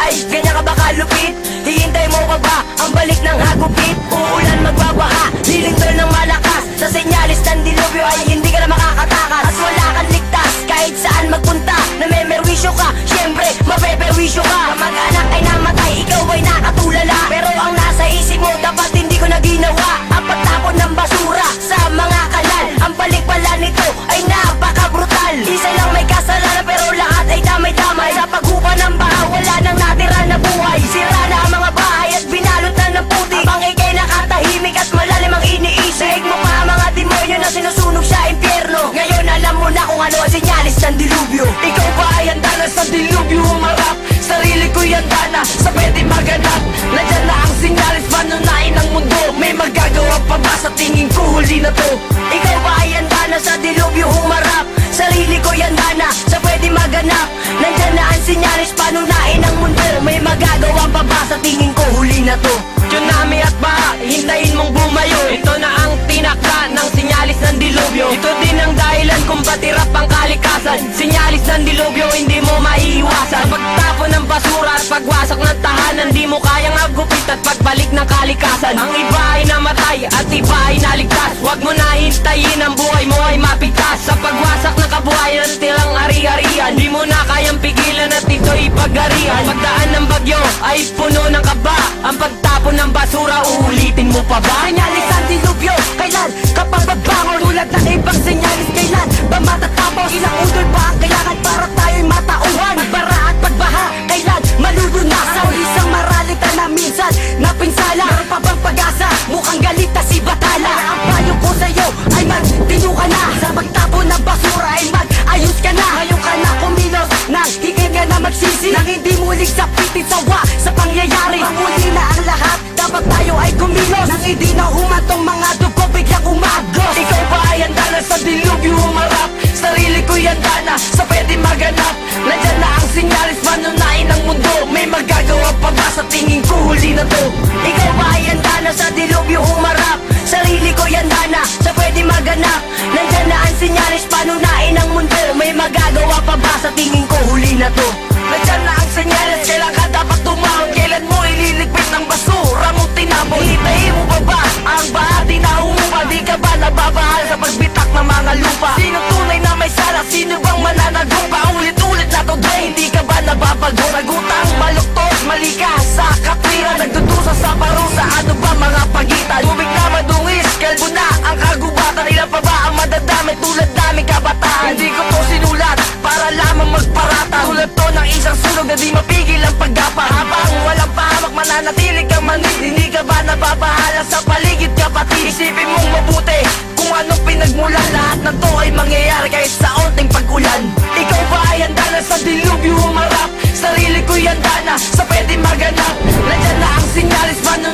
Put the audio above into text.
buhay, ganyan ka ba kalupit? Hihintay mo pa ba ang balik ng hagupit? Uulan magbabaha, lilintol ng malakas. Sa senyalis ng dilubyo ay hindi ka na makakatakas. At wala kang ligtas kahit saan magpunta. Namemerwisyo ka, syempre mapeperwisyo ka. Kamag-anak ay namatay, ikaw ay nakatulala. Pero ang nasa isip mo dapat hindi ko na ginawa. Ang pagtapon ng basura sa mga kanal. Ang balik pala nito ay napaka-brutal. Isa lang may kasalanan pero lahat ay damay-damay. Sa paghupa ng baha wala nang natira na buhay. Sira na ang mga bahay at binalot na ng putik. Habang ikay nakatahimik at malalim ang iniisip. Daig mo pa ang mga demonyo na sinusunog sa impyerno. Ngayon alam mo na kung ano ang senyalis ng dilubyo. Ikaw ba ay handa na sa dilubyo humarap? Sarili ko'y handa na sa pwede maganap. Nandyan na ang senyalis, panunain ng mundo. May magagawa pa ba sa tingin ko huli na to? Ikaw ba ay handa na sa dilubyo humarap? Sarili ko'y handa na sa pwede maganap. Nandyan na ang senyalis, panunain ng mundo. May magagawa pa ba sa tingin ko huli na to? Tsunami at baha, hintayin mong bumayo. Ito na ang tinakda ng senyalis ng dilubyo. Ito din ang dahilan kung ba't hirap ang kalikasan. Senyalis ng dilubyo, hindi mo maiiwasan. Pagtapon ng basura at pagwasak ng tahanan, di mo kayang agupit at pagbalik ng kalikasan. Ang iba ay namatay at iba ay naligtas. Huwag mo na hintayin ang buhay mo ay mapigtas. Sa pagwasak ng kabuhayan at tilang ari-arian, di mo na kayang pigilan at ito'y pagharian. Pagdaan ng bagyo ay puno ng kaba. Ang pagtapon ng basura, uulitin mo pa ba? Senyalis ang dilubyo, kailan kapag babangon? Tulad ng ibang senyalis, kailan ba matatapos? Ilang udol ba ang kailangan para tayo'y matauhan? Pagbara at pagbaha, kailan malulunasan? Isang maralitan na minsan napinsala. Meron pa bang pag-asa? Mukhang galit na si Batala. Ang payo ko sa'yo ay magtino ka na. Sa pagtapon ng basura ay mag-ayos ka na. Ngayon ka na kumilos, nang higil ka na magsisi. Nang hindi muling sapitin sawa sa pangyayari. Mahuli na ang lahat, dapat tayo ay kumilos. Nang hindi na humantong mga dugo, biglang umagos. Ikaw ba ay handa na sa dilubyo humarap? Sarili ko'y handa na sa pwede maganap. Nandyan na ang senyalis, panunain ng mundo. May magagawa pa ba sa tingin ko huli na to? Ikaw ba ay handa na sa dilubyo humarap? Sarili ko'y handa na sa pwede maganap. Nandyan na ang senyalis, panunain ng mundo. May magagawa pa ba sa tingin ko huli na to? Nandyan na ang senyalis, kailan ka dapat tumawag? Kailan mo ililigpit ng basura mong tinapon? Hintayin mo pa ba ang bahati na umupa? Di ka ba nababahal sa pagbitak ng mga lupa? Sino tunay na may sala? Sino bang mananagot? Paulit-ulit na to, Dre, hindi ka ba nababago? Nagutang baluktos, mali ka sa katwiran. Nagdudusa sa parusa, ano ba mga pagitan? Tubig na madungis, kalbo na ang kagubatan. Ilan pa ba ang madadami tulad naming kabataan? Hindi ko to sinulat para lamang magparata. Tulad to ng isang sunog na di mapigil ang paggapak. Habang walang pahamak, mananatili kang manid. Hindi ka ba nababahala sa paligid kapatid? Isipin mong mabuti kung anong pinagmulan. Lahat ng to ay mangyayari kahit sa onting pag-ulan. Ikaw ba ay handa na sa dilubyo humarap? Sarili ko'y handa na sa pwede maganap. Nandyan na ang senyalis, paano